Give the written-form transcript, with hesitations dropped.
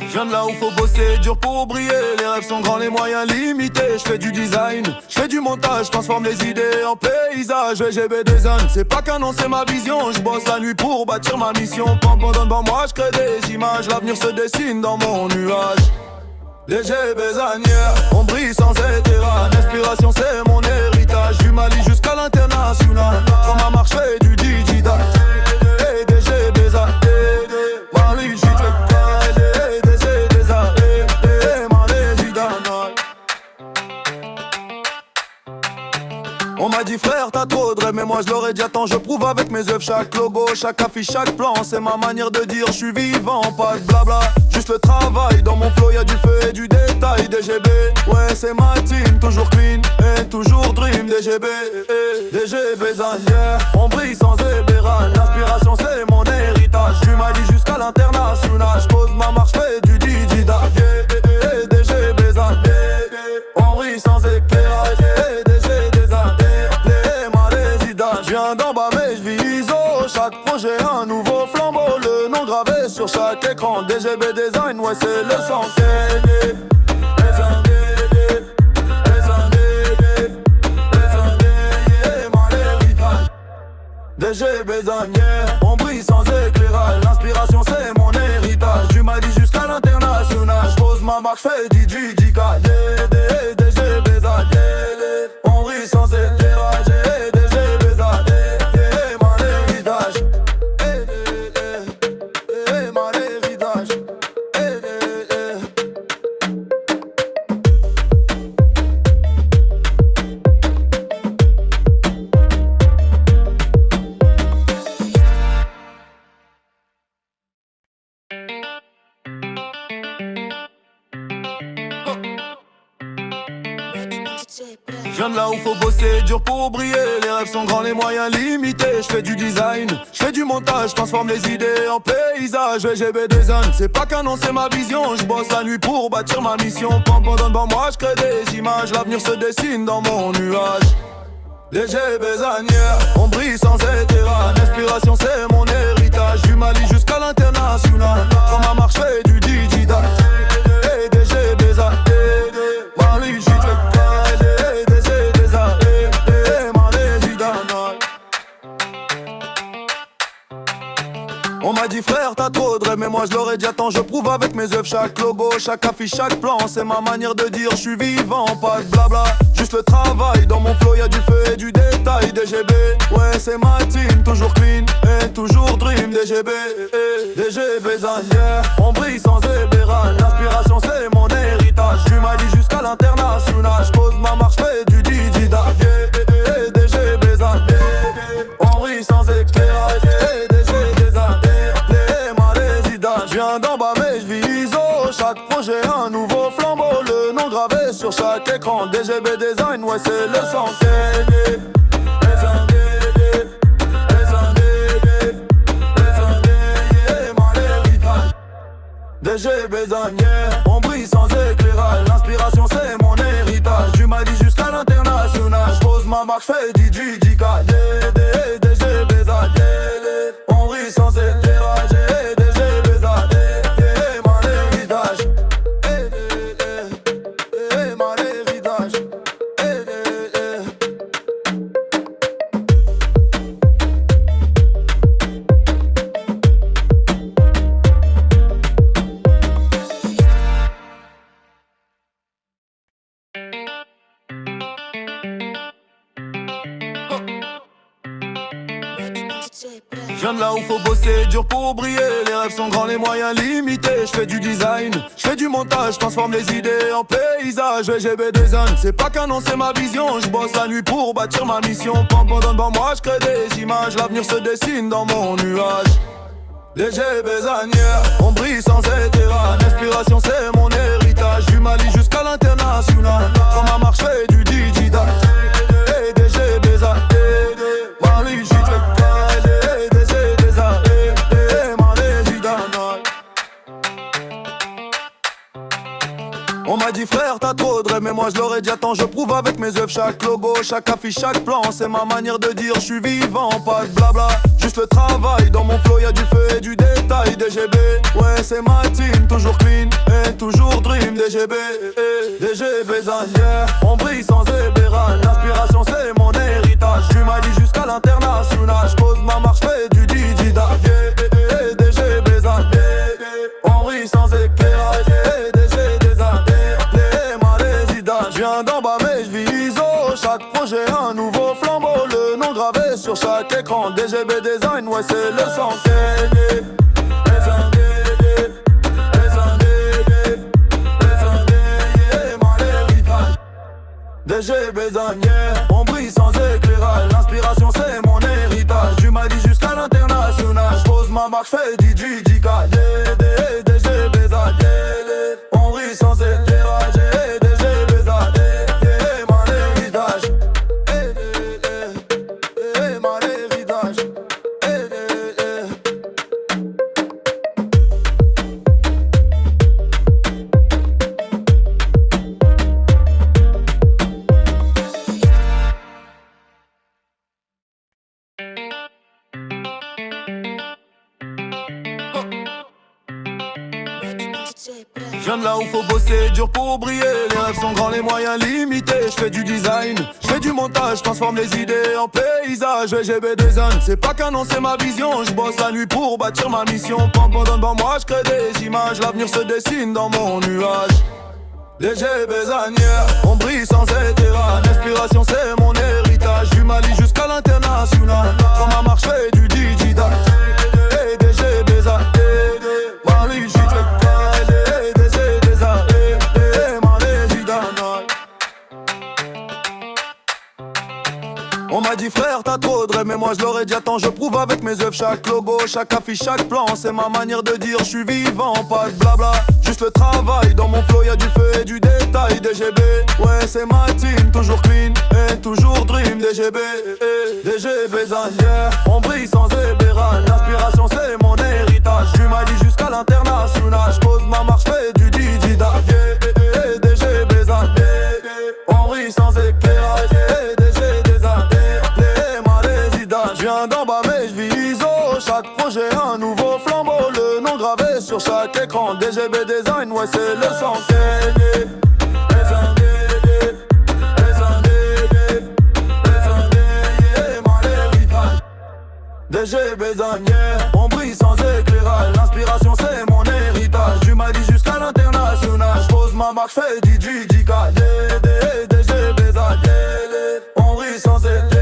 Je viens de là où faut bosser dur pour briller. Les rêves sont grands, les moyens limités. Je fais du design, je fais du montage, transforme les idées en paysage. VGB Design, c'est pas qu'un nom, c'est ma vision. Je bosse la nuit pour bâtir ma mission. Pendant devant moi, je crée des images. L'avenir se dessine dans mon nuage. DG Bézanière, on brille sans éthérane. L'inspiration c'est mon héritage. Du Mali jusqu'à l'international. Quand ma marche fait du digital. DG Bézanière, Mali j'y on m'a dit frère t'as trop de rêves, mais moi je l'aurais dit attends je prouve avec mes œuvres. Chaque logo, chaque affiche, chaque plan, c'est ma manière de dire je suis vivant, pas de blabla, juste le travail. Dans mon flow y'a du feu et du détail. DGB, ouais c'est ma team, toujours clean et toujours dream. DGB, DGB Zanière, on brille sans ébéral. L'inspiration c'est mon héritage. Du Mali jusqu'à l'international, j'pose ma marche, fais du digital. DGB Zanière, on brille sans éclairage. Je viens d'en bas mais je vis ISO. Chaque projet un nouveau flambeau. Le nom gravé sur chaque écran. DGB Design, ouais c'est le sang. DGB Zanière, on brille sans éclairage. L'inspiration c'est mon héritage. Du Mali jusqu'à l'international. J'pose ma marque, j'fais du digital. DGB Zanière, on brille sans éclairage. Je viens de là où faut bosser dur pour briller. Les rêves sont grands, les moyens limités. Je fais du design, je fais du montage, transforme les idées en paysage. VGB Design, c'est pas qu'un nom, c'est ma vision. Je bosse la nuit pour bâtir ma mission. Pendant devant moi, je crée des images. L'avenir se dessine dans mon nuage. DGB Zanière, on brille sans éthérane. L'inspiration c'est mon héritage. Du Mali jusqu'à l'international. Quand ma marche fait du digital. DGB Zanière, Mali j'y on m'a dit frère t'as trop de rêves, mais moi je l'aurais dit attends je prouve avec mes œuvres. Chaque logo, chaque affiche, chaque plan, c'est ma manière de dire je suis vivant, pas de blabla, juste le travail. Dans mon flow y'a du feu et du détail. DGB, ouais c'est ma team, toujours clean et toujours dream. DGB, DGB Zanière, on brille sans ébéral. L'inspiration c'est mon héritage. Du Mali jusqu'à l'international, j'pose ma marche, fais du digital. DGB Zanière, on brille sans éclairage. Je viens d'en bas mais je vis ISO. Chaque projet un nouveau flambeau. Le nom gravé sur chaque écran. DGB Design, ouais c'est le sang. DGB Zanière, on brille sans éclairage. L'inspiration c'est mon héritage. Du Mali jusqu'à l'international. J'pose ma marque, j'fais du digital. DGB Zanière, on brille sans éclairage. Je viens de là où faut bosser dur pour briller. Les rêves sont grands, les moyens limités. Je fais du design, je fais du montage, transforme les idées en paysage. VGB Design, c'est pas qu'un nom, c'est ma vision. Je bosse la nuit pour bâtir ma mission. Pendant devant moi, je crée des images. L'avenir se dessine dans mon nuage. DGB Zanière, on brille sans éthérane. L'inspiration c'est mon héritage. Du Mali jusqu'à l'international. Quand ma marche fait du digital. DGB Zanière, Mali j'y on m'a dit frère t'as trop de rêves, mais moi moi je l'aurais dit, attends, je prouve avec mes œuvres. Chaque logo, chaque affiche, chaque plan, c'est ma manière de dire je suis vivant, pas de blabla. Juste le travail, dans mon flow y'a du feu et du détail. DGB, ouais c'est ma team, toujours clean et toujours dream. DGB, DGB Zan, yeah. On brille sans ébéral, l'inspiration c'est mon héritage. Du Mali jusqu'à l'international, j'pose ma marche, j'fais du digital, yeah. DGB Zan, on brille sans éclairage, DGB Zan, ma résidence. J'viens d'en bas mais j'vis haut, chaque projet un nouveau flambeau. Le nom gravé sur chaque écran, DGB Design, ouais c'est le sang. DGB Zan, yeah. On brille sans éclairage, l'inspiration c'est mon héritage. Du Mali jusqu'à l'international, j'pose ma marque, j'fais du digital, yeah. DGB Zan, yeah. On brille sans éclairage, yeah. DGB Zan, yeah. Mon héritage, mon héritage, Je viens de là où faut bosser dur pour briller. Les rêves sont grands, les moyens limités. Je fais du design, je fais du montage, transforme les idées en paysage. VGB Design, c'est pas qu'un nom, c'est ma vision. Je bosse la nuit pour bâtir ma mission. Pendant devant moi, je crée des images. L'avenir se dessine dans mon nuage. DGB Zan, yeah. On brille sans étirage. L'inspiration c'est mon héritage. Du Mali jusqu'à l'international. Quand ma marche fait du digital. DGB Zan, Mali j'y On m'a dit frère t'as trop de rêves, mais moi je l'aurais dit, attends je prouve avec mes œuvres. Chaque logo, chaque affiche, chaque plan, c'est ma manière de dire je suis vivant, pas de blabla. Juste le travail, dans mon flow y'a du feu et du détail. DGB, ouais c'est ma team, toujours clean et toujours dream. DGB, DGB Zan, yeah. On brille sans ébéral, l'inspiration c'est mon héritage. Du Mali jusqu'à l'international, j'pose ma marche, j'fais du digital, yeah. DGB Zan, on brille sans éclairage, je viens d'en bas mais je vise haut. Chaque projet un nouveau flambeau. Le nom gravé sur chaque écran. DGB Design, ouais c'est le sang. DGB Zan, yeah. On brille sans éclairage, l'inspiration c'est mon héritage. Du Mali jusqu'à l'international, j'pose ma marque, j'fais du digital, DGB Zan, yeah. On brille sans éclairage.